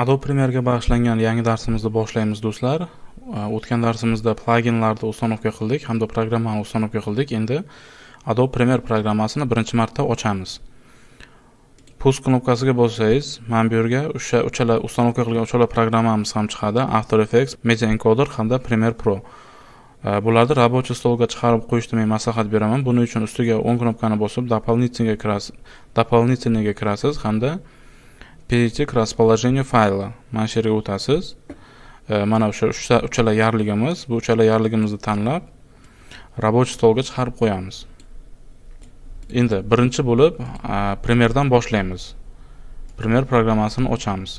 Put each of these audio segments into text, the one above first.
Adobe Premiere'ga bag'ishlangan yangi darsimizni boshlaymiz do'stlar. O'tgan darsimizda pluginlarni uстановка qildik hamda programmani uстановка qildik. Endi Adobe Premiere programmasini birinchi marta ochamiz. Push knopkasiga bossangiz, mana bu yerga uchala uстановка qilgan uchala programmamiz ham chiqadi. After Effects, Media Encoder hamda Premiere Pro. Bularni рабочий stolga chiqarib qo'yishni men maslahat beraman. Buning uchun ustiga o'ng knopkani bosib, дополнительныйga kirasiz hamda перейти к расположению файла. Mana shu yerga o'tasiz. Mana o'sha uchala yarligimiz, bu uchala yarligimizni tanlab рабочий stolga chiqarib qo'yamiz. Endi birinchi bo'lib Premiere'dan boshlaymiz. Premiere programmasini ochamiz.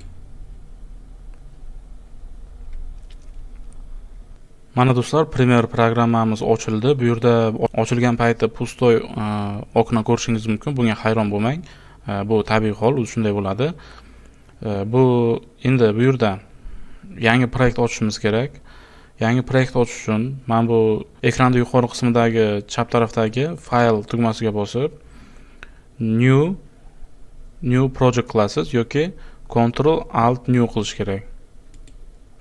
Mana do'stlar, Premiere programmamiz ochildi. Bu yerda ochilgan paytda pustoy okna ko'rishingiz mumkin. Bunga hayron bo'lmang. Bu tabiiy hol, shunday bo'ladi. Bu endi bu yerda yangi proyekt ochishimiz kerak. Yangi proyekt ochish uchun mana bu ekranda yuqori qismidagi chap tarafdagi file tugmasiga bosib new project qilasiz yoki Ctrl Alt New qilish kerak.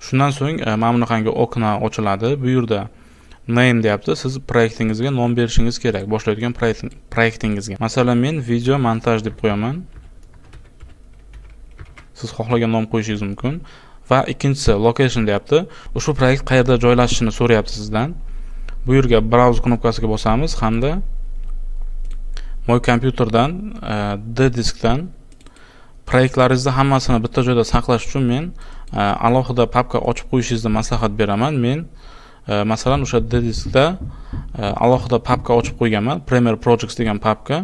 Shundan so'ng mana bunaqangi okna ochiladi. Bu yerda name deyapti. Siz proyektingizga nom berishingiz kerak. Boshlaydigan proyektingizga. Masalan, men video montaj deb qo'yaman. Siz xohlagan nom qo'yishingiz mumkin. Va ikkinchisi location deyapti. Ushbu proyekt qayerda joylashishini so'rayapti sizdan. Bu yerga browse knopkasiga bosamiz hamda moy kompyuterdan D diskdan proyektlaringizni hammasini bitta joyda saqlash uchun men alohida papka ochib qo'yishingizni maslahat beraman. Men masalan o'sha D diskda alohida papka ochib qo'yganman, Premiere Projects degan papka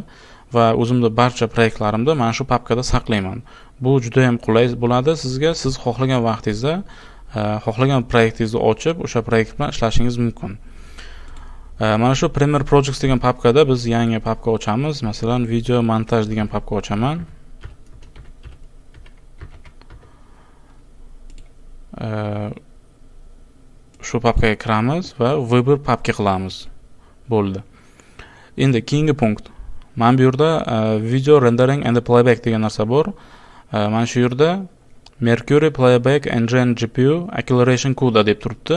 va o'zimning barcha proyektlarimni mana shu papkada saqlayman. Bu juda ham qulay bo'ladi sizga. Siz xohlagan vaqtingizda xohlagan proyektingizni ochib o'sha proyekt bilan ishlashingiz mumkin. Mana shu Premiere Projects degan papkada biz yangi papka ochamiz. Masalan, video montaj degan papka ochaman. Shu papkaga kiramiz va vыбор papka qilamiz. Bo'ldi. Endi keyingi punkt. Mana bu yerda video rendering and playback degan narsa bor. Mana shu yerda Mercury Playback Engine GPU Acceleration CUDA deb turibdi.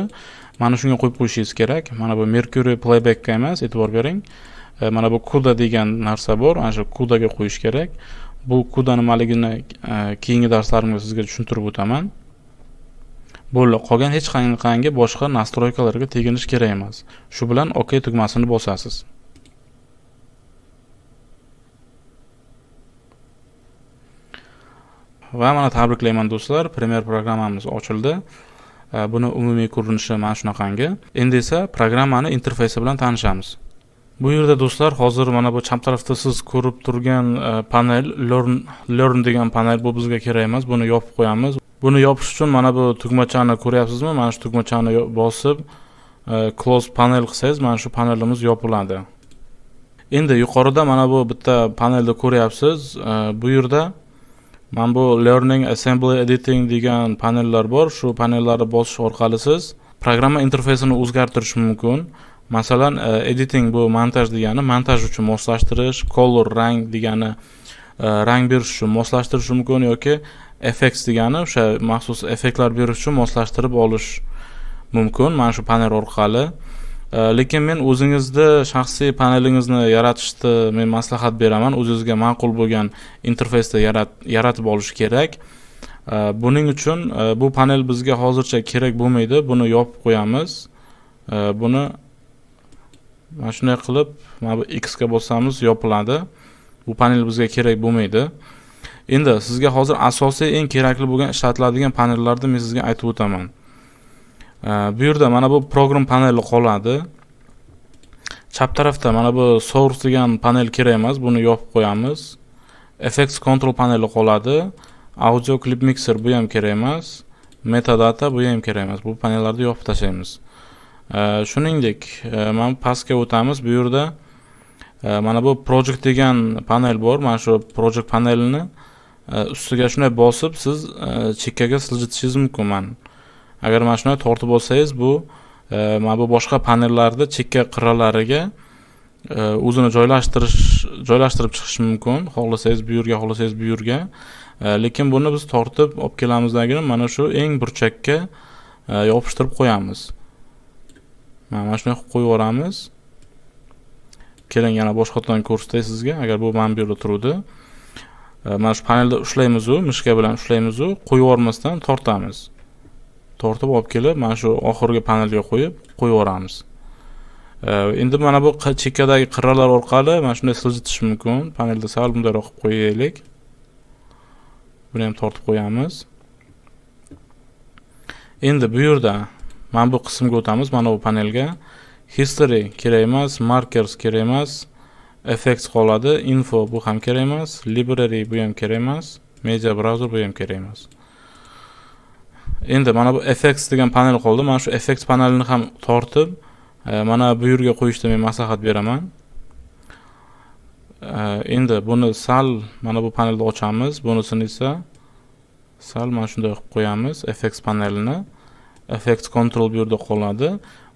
Mana shunga qo'yib qo'yishingiz kerak. Mana bu Mercury Playback ga emas, e'tibor bering. Mana bu CUDA degan narsa bor. Mana shu CUDA ga qo'yish kerak. Bu CUDA nimaligini keyingi darslarimda sizga tushuntirib o'taman. Bo'ldi, qolgan hech qanday boshqa nastroykalarga teginish kerak emas. Shu bilan OK tugmasini bosasiz. Va mana tabriklayman do'stlar, Premiere programmamiz ochildi. Buni umumiy ko'rinishi mana shunaqangi. Endi esa programmani interfeysi bilan tanishamiz. Bu yerda do'stlar, hozir mana bu chap tarafda siz ko'rib turgan panel learn degan panel bu bizga kerak emas. Buni yopib qo'yamiz. Buni yopish uchun mana bu tugmachani ko'ryapsizmi? Mana shu tugmachani bosib close panel qilsangiz, mana shu panelimiz yopiladi. Endi yuqorida mana bu bitta panelni ko'ryapsiz. Bu yerda mana bu Learning, Assembly, Editing degan panellar bor. Shu panellarni bosish orqali siz programma interfeysini o'zgartirish mumkin. Masalan, editing bu montaj degani, montaj uchun moslashtirish, color rang degani rang berish uchun moslashtirish mumkin yoki effects degani o'sha maxsus effektlar berish uchun moslashtirib olish mumkin mana shu panel orqali. Lekin men o'zingizni shaxsiy panelingizni yaratishni men maslahat beraman. O'zingizga ma'qul bo'lgan interfeysda yaratib olish kerak. Buning uchun bu panel bizga hozircha kerak bo'lmaydi. Buni yopib qo'yamiz. Buni mana shunday qilib, mana bu X ga bosamiz, yopiladi. Bu panel bizga kerak bo'lmaydi. Endi sizga hozir asosiy eng kerakli bo'lgan ishlatiladigan panellarni men sizga aytib o'taman. Bu yerda mana bu program paneli qoladi. Chap tarafda mana bu source degan panel kerak emas, buni yopib qo'yamiz. Effects control paneli qoladi. Audio clip mixer bu ham kerak emas. Metadata bu ham kerak emas. Bu panellarni yopib tashlaymiz. Shuningdek, mana pastga o'tamiz. Bu yerda mana bu project degan panel bor. Mana shu project panelini ustiga shunday bosib siz chekkaga siljitishingiz mumkin. Agar mana shunday tortib olsangiz, bu mana bu boshqa panellarda chekka qirralariga o'zini joylashtirib chiqish mumkin. Xohlasangiz bu yerga, xohlasangiz bu yerga. Lekin buni biz tortib olib kelamizligini mana shu eng burchakka yopishtirib qo'yamiz. Mana shunday qilib qo'yib yuboramiz. Keling yana boshqatdan ko'rsatay sizga. Agar bu mana bu yerda turadi. Mana shu panelda ushlaymiz, mishka bilan ushlaymiz, qo'yib yubormasdan tortamiz. Tortib olib kelib, mana shu oxirgi panelga qo'yib yuboramiz. Endi mana bu chekkadagi qirralar orqali mana shunday siljitish mumkin. Panelda sal bundayroq qilib qo'yaylik. Buni ham tortib qo'yamiz. Endi bu yerda mana bu qismga o'tamiz, mana bu panelga. History kerak emas, markers kerak emas, effects qoladi, info bu ham kerak emas, library bu ham kerak emas, media browser bu ham kerak emas. Endi mana bu effects degan panel qoldi. Mana shu effects panelini ham tortib, mana bu yerga qo'yishni men maslahat beraman. Endi buni sal mana bu panelni ochamiz, bunisini esa sal mana shunday qilib qo'yamiz, effects panelini. Effects control bu yerda qoladi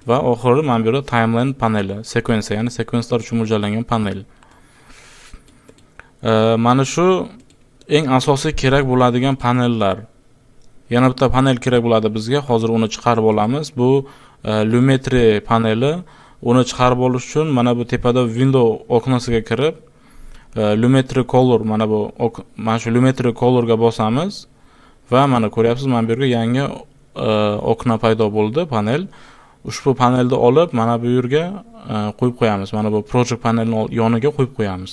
va oxiri mana bu yerda timeline paneli, sekvensiya, ya'ni sekvenslar uchun mo'ljallangan panel. Mana shu eng asosiy kerak bo'ladigan panellar. Yana bitta panel kerak bo'ladi bizga. Hozir uni chiqarib olamiz. Bu lumetri paneli. Uni chiqarib olish uchun mana bu tepada window oknosiga kirib, lumetri color mana shu lumetri colorga bosamiz va mana ko'ryapsiz, mana bu yerga yangi okna paydo bo'ldi, panel. Ushbu panelni olib mana bu yerga qo'yib qo'yamiz. Mana bu project panelning yoniga qo'yib qo'yamiz.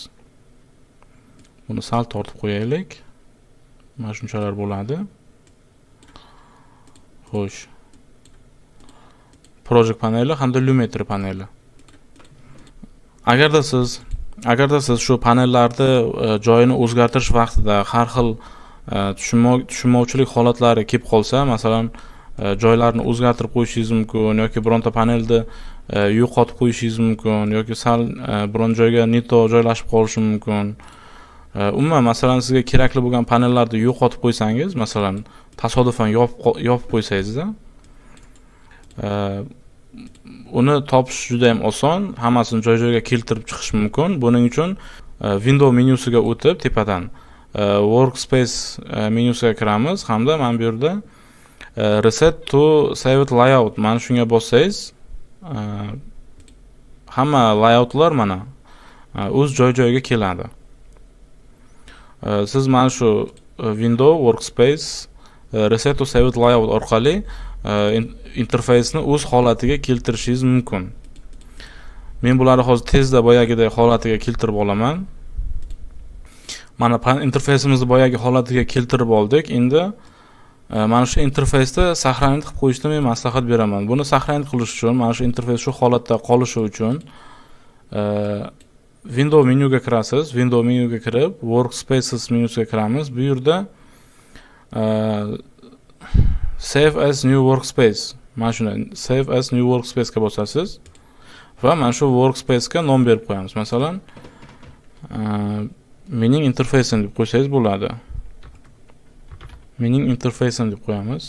Buni sal tortib qo'yaylik. Mana shunchalar bo'ladi. Xo'sh. Project paneli hamda lumetri paneli. Agarda siz shu panellarni joyini o'zgartirish vaqtida har xil tushunmovchilik holatlari kelib qolsa, masalan, joylarni o'zgartirib qo'yishingiz mumkin yoki bironta panelni yo'qotib qo'yishingiz mumkin yoki sal biron joyga neto joylashib qolishi mumkin. Umuman masalan sizga kerakli bo'lgan panellarni yo'qotib qo'ysangiz, masalan, tasodifan yopib qo'ysangizda, uni topish juda ham oson, hammasini joy-joyiga keltirib chiqish mumkin. Buning uchun window menyusiga o'tib tepadan workspace menyusiga kiramiz hamda mana bu yerda reset to save layout mana shunga bossangiz, hamma layoutlar mana o'z joy-joyiga keladi. Siz mana shu window workspace reset to save layout orqali interfeysni o'z holatiga keltirishingiz mumkin. Men bularni hozir tezda boyagidek holatiga keltirib olaman. Mana interfeysimizni boyagi holatiga keltirib oldik. Endi mana shu interfeysda saqlanib qilib qo'yishni men maslahat beraman. Buni saqlanib qilish uchun, mana shu interfeys shu holatda qolishi uchun window menyuga kirasiz. Window menyuga kirib, workspaces menyusiga kiramiz. Bu yerda save as new workspace. Mana shuni save as new workspace ga bosasiz va mana shu workspace ga nom berib qo'yamiz. Masalan, mening interfeysim deb qo'ysangiz bo'ladi. Mening interfeysim deb qo'yamiz.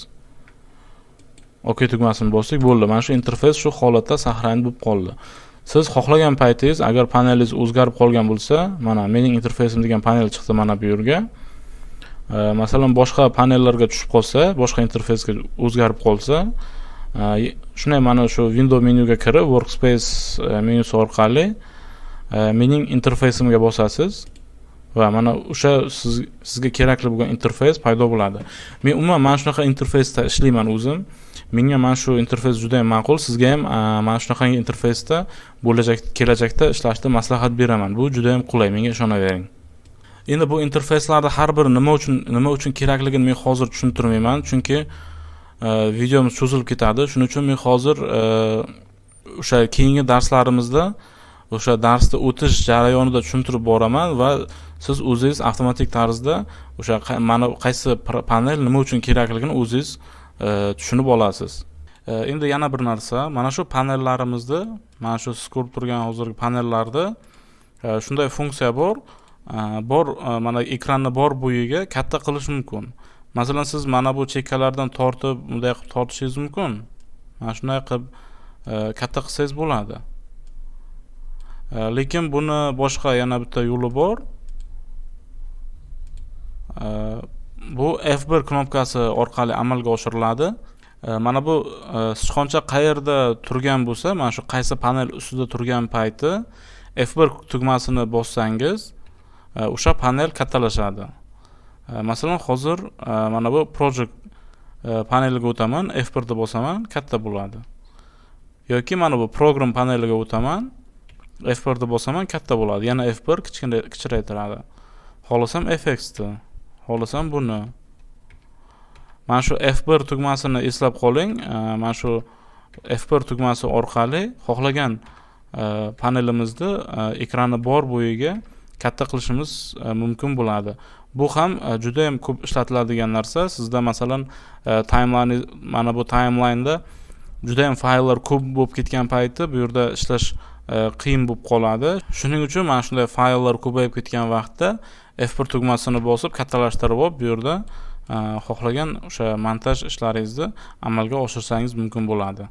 OK tugmasini bosdik, bo'ldi. Mana shu interfeys shu holatda saqlanib bo'lib qoldi. Siz xohlagan paytingiz agar panelingiz o'zgarib qolgan bo'lsa, mana mening interfeysim degan panel chiqdi mana bu yerga. Masalan, boshqa panellarga tushib qolsa, boshqa interfeysga o'zgarib qolsa, shunday mana shu window menyuga kirib, workspace menyusi orqali mening interfeysimga bosasiz va mana o'sha sizga kerakli bo'lgan interfeys paydo bo'ladi. Men umuman mana shunaqa interfeysda ishlayman o'zim. Menga mana shu interfeys juda ham ma'qul. Sizga ham mana shunaqangi interfeysda kelajakda ishlashni maslahat beraman. Bu juda ham qulay, menga ishonavering. Endi bu interfeyslarda har biri nima uchun kerakligini men hozir tushuntirmayman, chunki videomiz cho'zilib ketadi. Shuning uchun men hozir o'sha keyingi darslarimizda o'sha darsni o'tish jarayonida tushuntirib boraman va siz o'zingiz avtomatik tarzda o'sha mana qaysi panel nima uchun kerakligini o'zingiz tushunib olasiz. Endi yana bir narsa, mana shu panellarimizni, mana shu siz ko'rib turgan hozirgi panellarda shunday funksiya bor, mana ekranni bor bo'yiga katta qilish mumkin. Masalan, siz mana bu chekkalardan tortib, bunday qilib tortishingiz mumkin. Mana shunday qilib katta qilsangiz bo'ladi. Lekin buni boshqa yana bitta yo'li bor. bu F1 knopkasi orqali amalga oshiriladi. Mana bu sichqoncha qayerda turgan bo'lsa, mana shu qaysi panel ustida turgan payti F1 tugmasini bossangiz, o'sha panel kattalashadi. Masalan, hozir mana bu project paneliga o'taman, F1 da bosaman, katta bo'ladi. Yoki mana bu program paneliga o'taman, F1 da bosaman, katta bo'ladi. Yana F1 kichiraytiradi. Xohlasam FX-ni, xohlasam buni. Mana shu F1 tugmasini eslab qoling. Mana shu F1 tugmasi orqali xohlagan panelimizni ekrani bor bo'yiga katta qilishimiz mumkin bo'ladi. Bu ham juda ham ko'p ishlatiladigan narsa. Sizda masalan timeline, mana bu timeline-da juda ham fayllar ko'p bo'lib ketgan payti bu yerda ishlash qiyin bo'lib qoladi. Shuning uchun mana shunday fayllar ko'payib ketgan vaqtda F1 tugmasini bosib kattalashtirib olib, bu yerda xohlagan o'sha montaj ishlaringizni amalga oshirsangiz mumkin bo'ladi.